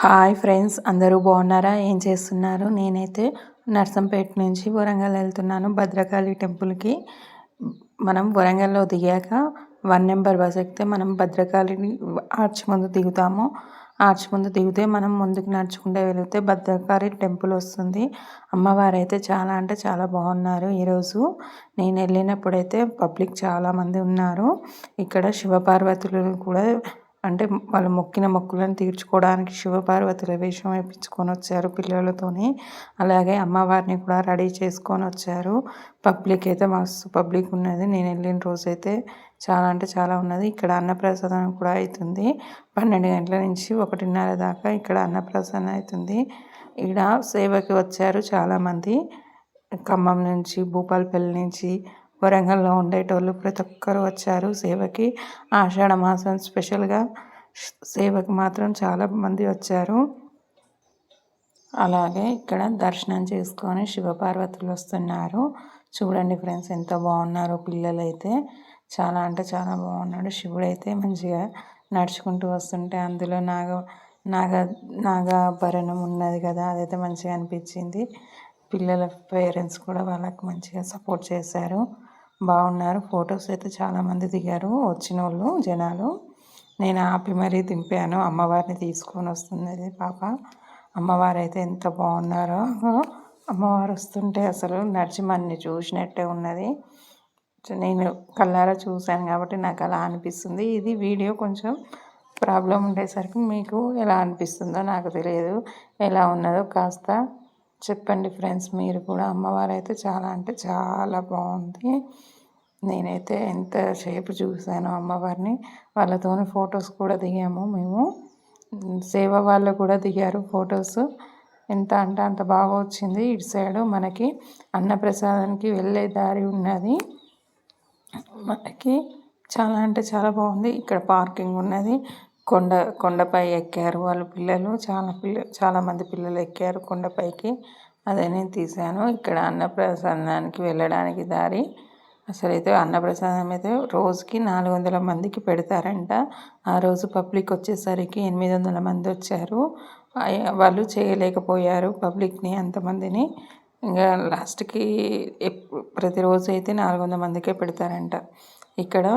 Hi friends, అందరూ బాగున్నారా? ఏం చేస్తున్నారు? నేనైతే నర్సంపేట నుంచి వరంగల్ వెళ్తున్నాను భద్రకాళి టెంపుల్కి. మనం వరంగల్లో దిగాక 1 నెంబర్ బస్ ఎక్కితే మనం భద్రకాళి ఆర్చ్ ముందు దిగుతాము. ఆర్చ్ ముందు దిగితే మనం ముందుకు నడుచుకుంటూ వెళితే భద్రకాళి టెంపుల్ వస్తుంది. అమ్మవారు అయితే చాలా అంటే చాలా బాగున్నారు. ఈరోజు నేను వెళ్ళినప్పుడైతే పబ్లిక్ చాలామంది ఉన్నారు. ఇక్కడ శివపార్వతులు కూడా అంటే వాళ్ళు మొక్కిన మొక్కులను తీర్చుకోవడానికి శివపార్వతుల వేషం వేయించుకొని వచ్చారు పిల్లలతోని. అలాగే అమ్మవారిని కూడా రెడీ చేసుకొని వచ్చారు. పబ్లిక్ అయితే మస్తు పబ్లిక్ ఉన్నది. నేను వెళ్ళిన రోజు అయితే చాలా అంటే చాలా ఉన్నది. ఇక్కడ అన్నప్రసాదం కూడా అవుతుంది. 12 గంటల నుంచి 1:30 దాకా ఇక్కడ అన్నప్రసాదం అవుతుంది. ఇక్కడ సేవకి వచ్చారు చాలామంది. ఖమ్మం నుంచి, భూపాలపల్లి నుంచి, వరంగల్లో ఉండేటోళ్ళు ప్రతి ఒక్కరు వచ్చారు సేవకి. ఆషాఢ మాసం స్పెషల్గా సేవకి మాత్రం చాలా మంది వచ్చారు. అలాగే ఇక్కడ దర్శనం చేసుకొని శివపార్వతులు వస్తున్నారు. చూడండి ఫ్రెండ్స్, ఎంత బాగున్నారో పిల్లలైతే. చాలా అంటే చాలా బాగున్నాడు. శివుడైతే మంచిగా నడుచుకుంటూ వస్తుంటే అందులో నాగాభరణం ఉన్నది కదా, అదైతే మంచిగా అనిపించింది. పిల్లల పేరెంట్స్ కూడా వాళ్ళకి మంచిగా సపోర్ట్ చేశారు. బాగున్నారు. ఫొటోస్ అయితే చాలామంది దిగారు వచ్చిన వాళ్ళు జనాలు. నేను ఆపి మరీ దింపాను. అమ్మవారిని తీసుకొని వస్తున్నది పాప. అమ్మవారు అయితే ఎంత బాగున్నారో. అమ్మవారు వస్తుంటే అసలు నరసింహన్ని చూసినట్టే ఉన్నది. నేను కళ్ళారా చూశాను కాబట్టి నాకు అలా అనిపిస్తుంది. ఇది వీడియో కొంచెం ప్రాబ్లం ఉండేసరికి మీకు ఎలా అనిపిస్తుందో నాకు తెలియదు. ఎలా ఉన్నదో కాస్త చెప్పండి ఫ్రెండ్స్ మీరు కూడా. అమ్మవారు అయితే చాలా అంటే చాలా బాగుంది. నేనైతే ఎంతసేపు చూశాను అమ్మవారిని. వాళ్ళతోని ఫొటోస్ కూడా దిగాము మేము. సేవ వాళ్ళు కూడా దిగారు ఫొటోస్. ఎంత అంటే అంత బాగా వచ్చింది. ఇటు సైడు మనకి అన్నప్రసాదానికి వెళ్ళే దారి ఉన్నది. మనకి చాలా అంటే చాలా బాగుంది. ఇక్కడ పార్కింగ్ ఉన్నది. కొండపై ఎక్కారు వాళ్ళు పిల్లలు. చాలామంది పిల్లలు ఎక్కారు కొండపైకి. అదే నేను తీశాను. ఇక్కడ అన్నప్రసాదానికి వెళ్ళడానికి దారి. అసలైతే అన్నప్రసాదం అయితే రోజుకి 400 మందికి పెడతారంట. ఆ రోజు పబ్లిక్ వచ్చేసరికి 800 మంది వచ్చారు. వాళ్ళు చేయలేకపోయారు పబ్లిక్ని అంతమందిని. ఇంకా లాస్ట్కి ప్రతిరోజు అయితే 400 మందికే పెడతారంట. ఇక్కడ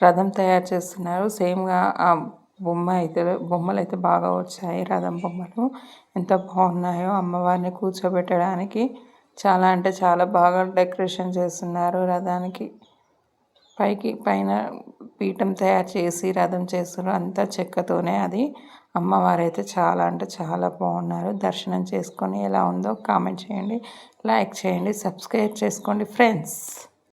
రథం తయారు చేస్తున్నారు. సేమ్గా ఆ బొమ్మలు అయితే బాగా వచ్చాయి. రథం బొమ్మలు ఎంత బాగున్నాయో. అమ్మవారిని కూర్చోబెట్టడానికి చాలా అంటే చాలా బాగా డెకరేషన్ చేస్తున్నారు. రథానికి పైన పీఠం తయారు చేసి రథం చేస్తున్నారు. అంతా చెక్కతోనే అది. అమ్మవారైతే చాలా అంటే చాలా బాగున్నారు. దర్శనం చేసుకొని ఎలా ఉందో కామెంట్ చేయండి, లైక్ చేయండి, సబ్స్క్రైబ్ చేసుకోండి ఫ్రెండ్స్.